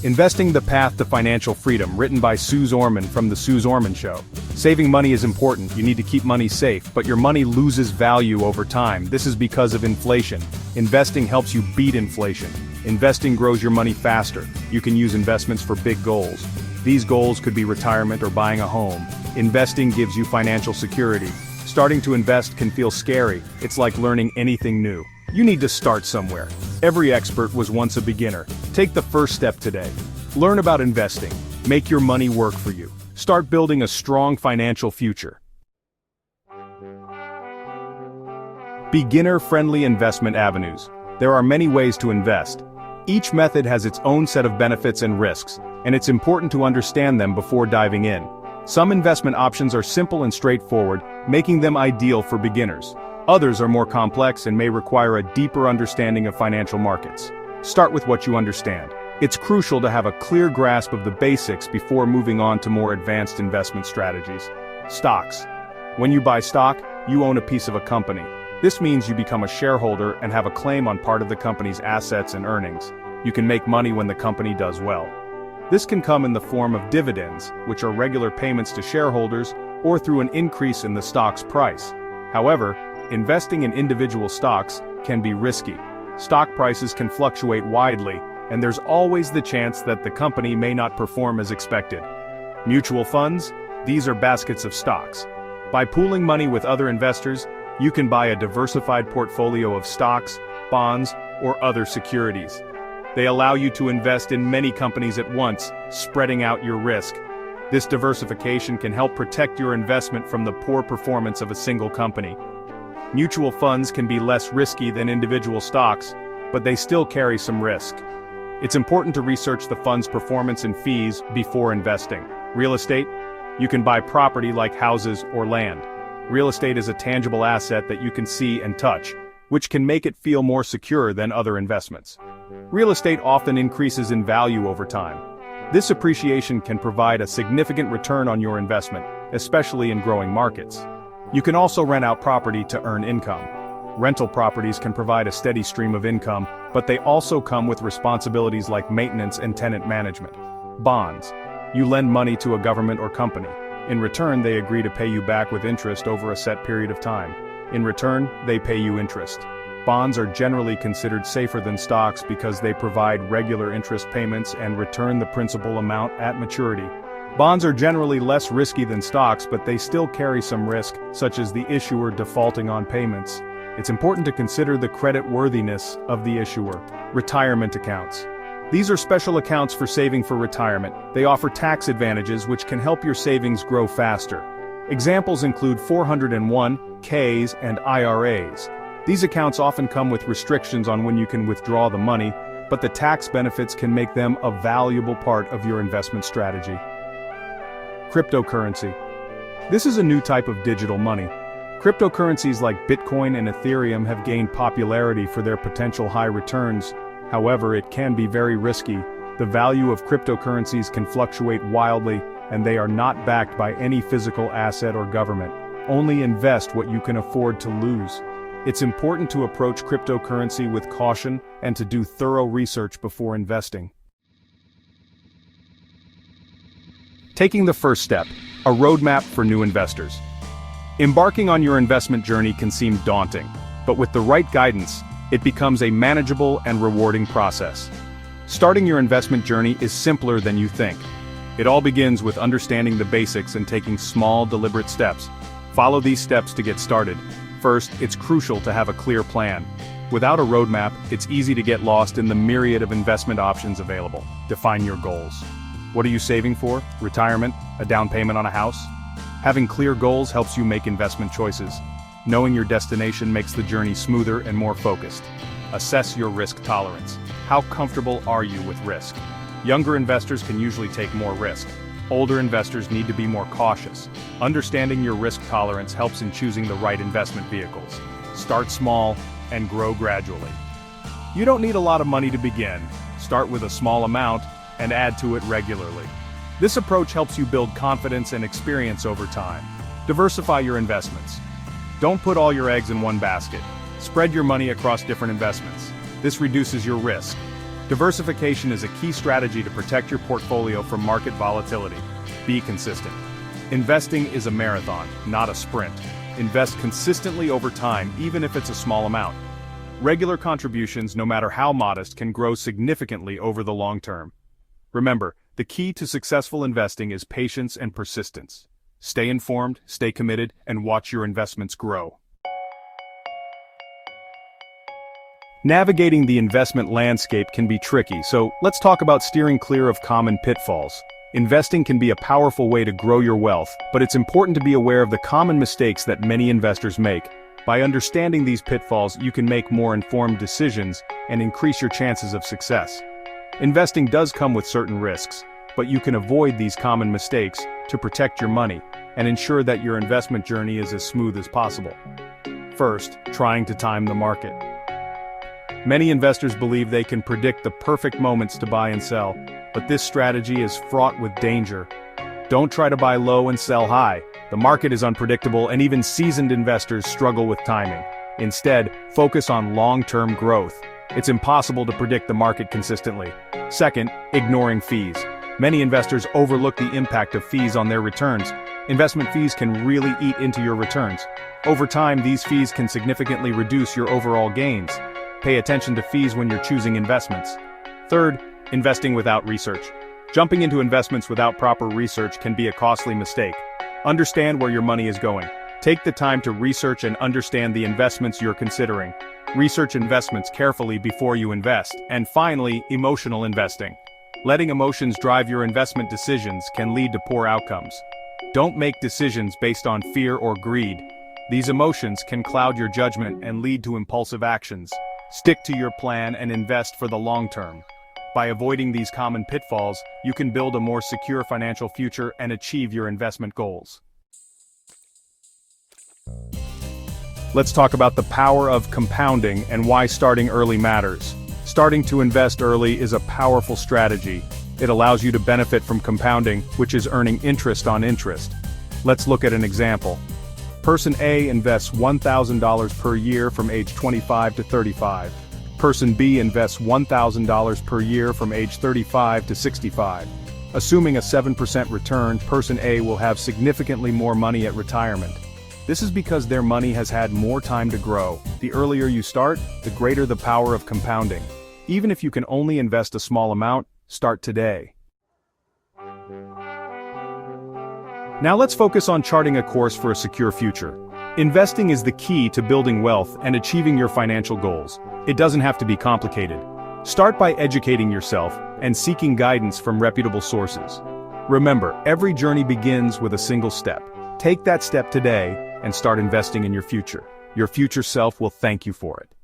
Investing: The Path to Financial Freedom, written by Suze Orman from The Suze Orman Show. Saving money is important. You need to keep money safe, but your money loses value over time. This is because of inflation. Investing helps you beat inflation. Investing grows your money faster. You can use investments for big goals. These goals could be retirement or buying a home. Investing gives you financial security. Starting to invest can feel scary. It's like learning anything new. You need to start somewhere. Every expert was once a beginner. Take the first step today. Learn about investing. Make your money work for you. Start building a strong financial future. Beginner-friendly investment avenues. There are many ways to invest. Each method has its own set of benefits and risks, and it's important to understand them before diving in. Some investment options are simple and straightforward, making them ideal for beginners. Others are more complex and may require a deeper understanding of financial markets. Start with what you understand. It's crucial to have a clear grasp of the basics before moving on to more advanced investment strategies. Stocks. When you buy stock, you own a piece of a company. This means you become a shareholder and have a claim on part of the company's assets and earnings. You can make money when the company does well. This can come in the form of dividends, which are regular payments to shareholders, or through an increase in the stock's price. However, investing in individual stocks can be risky. Stock prices can fluctuate widely, and there's always the chance that the company may not perform as expected. Mutual funds? These are baskets of stocks. By pooling money with other investors, you can buy a diversified portfolio of stocks, bonds, or other securities. They allow you to invest in many companies at once, spreading out your risk. This diversification can help protect your investment from the poor performance of a single company. Mutual funds can be less risky than individual stocks, but they still carry some risk. It's important to research the fund's performance and fees before investing. Real estate? You can buy property like houses or land. Real estate is a tangible asset that you can see and touch, which can make it feel more secure than other investments. Real estate often increases in value over time. This appreciation can provide a significant return on your investment, especially in growing markets. You can also rent out property to earn income. Rental properties can provide a steady stream of income, but they also come with responsibilities like maintenance and tenant management. Bonds. You lend money to a government or company. In return, they agree to pay you back with interest over a set period of time. In return, they pay you interest. Bonds are generally considered safer than stocks because they provide regular interest payments and return the principal amount at maturity. Bonds are generally less risky than stocks, but they still carry some risk, such as the issuer defaulting on payments. It's important to consider the creditworthiness of the issuer. Retirement accounts. These are special accounts for saving for retirement. They offer tax advantages which can help your savings grow faster. Examples include 401(k)s and IRAs. These accounts often come with restrictions on when you can withdraw the money, but the tax benefits can make them a valuable part of your investment strategy. Cryptocurrency. This is a new type of digital money. Cryptocurrencies like Bitcoin and Ethereum have gained popularity for their potential high returns. However, it can be very risky. The value of cryptocurrencies can fluctuate wildly, and they are not backed by any physical asset or government. Only invest what you can afford to lose. It's important to approach cryptocurrency with caution and to do thorough research before investing. Taking the first step, a roadmap for new investors. Embarking on your investment journey can seem daunting, but with the right guidance, it becomes a manageable and rewarding process. Starting your investment journey is simpler than you think. It all begins with understanding the basics and taking small, deliberate steps. Follow these steps to get started. First, it's crucial to have a clear plan. Without a roadmap, it's easy to get lost in the myriad of investment options available. Define your goals. What are you saving for? Retirement? A down payment on a house? Having clear goals helps you make investment choices. Knowing your destination makes the journey smoother and more focused. Assess your risk tolerance. How comfortable are you with risk? Younger investors can usually take more risk. Older investors need to be more cautious. Understanding your risk tolerance helps in choosing the right investment vehicles. Start small and grow gradually. You don't need a lot of money to begin. Start with a small amount and add to it regularly. This approach helps you build confidence and experience over time. Diversify your investments. Don't put all your eggs in one basket. Spread your money across different investments. This reduces your risk. Diversification is a key strategy to protect your portfolio from market volatility. Be consistent. Investing is a marathon, not a sprint. Invest consistently over time, even if it's a small amount. Regular contributions, no matter how modest, can grow significantly over the long term. Remember, the key to successful investing is patience and persistence. Stay informed, stay committed, and watch your investments grow. Navigating the investment landscape can be tricky, so let's talk about steering clear of common pitfalls. Investing can be a powerful way to grow your wealth, but it's important to be aware of the common mistakes that many investors make. By understanding these pitfalls, you can make more informed decisions and increase your chances of success. Investing does come with certain risks, but you can avoid these common mistakes to protect your money and ensure that your investment journey is as smooth as possible. First, trying to time the market. Many investors believe they can predict the perfect moments to buy and sell, but this strategy is fraught with danger. Don't try to buy low and sell high. The market is unpredictable, and even seasoned investors struggle with timing. Instead, focus on long-term growth. It's impossible to predict the market consistently. Second, ignoring fees. Many investors overlook the impact of fees on their returns. Investment fees can really eat into your returns. Over time, these fees can significantly reduce your overall gains. Pay attention to fees when you're choosing investments. Third, investing without research. Jumping into investments without proper research can be a costly mistake. Understand where your money is going. Take the time to research and understand the investments you're considering. Research investments carefully before you invest. And finally, emotional investing. Letting emotions drive your investment decisions can lead to poor outcomes. Don't make decisions based on fear or greed. These emotions can cloud your judgment and lead to impulsive actions. Stick to your plan and invest for the long term. By avoiding these common pitfalls, you can build a more secure financial future and achieve your investment goals. Let's talk about the power of compounding and why starting early matters. Starting to invest early is a powerful strategy. It allows you to benefit from compounding, which is earning interest on interest. Let's look at an example. Person A invests $1,000 per year from age 25 to 35. Person B invests $1,000 per year from age 35 to 65. Assuming a 7% return, Person A will have significantly more money at retirement. This is because their money has had more time to grow. The earlier you start, the greater the power of compounding. Even if you can only invest a small amount, start today. Now let's focus on charting a course for a secure future. Investing is the key to building wealth and achieving your financial goals. It doesn't have to be complicated. Start by educating yourself and seeking guidance from reputable sources. Remember, every journey begins with a single step. Take that step today and start investing in your future. Your future self will thank you for it.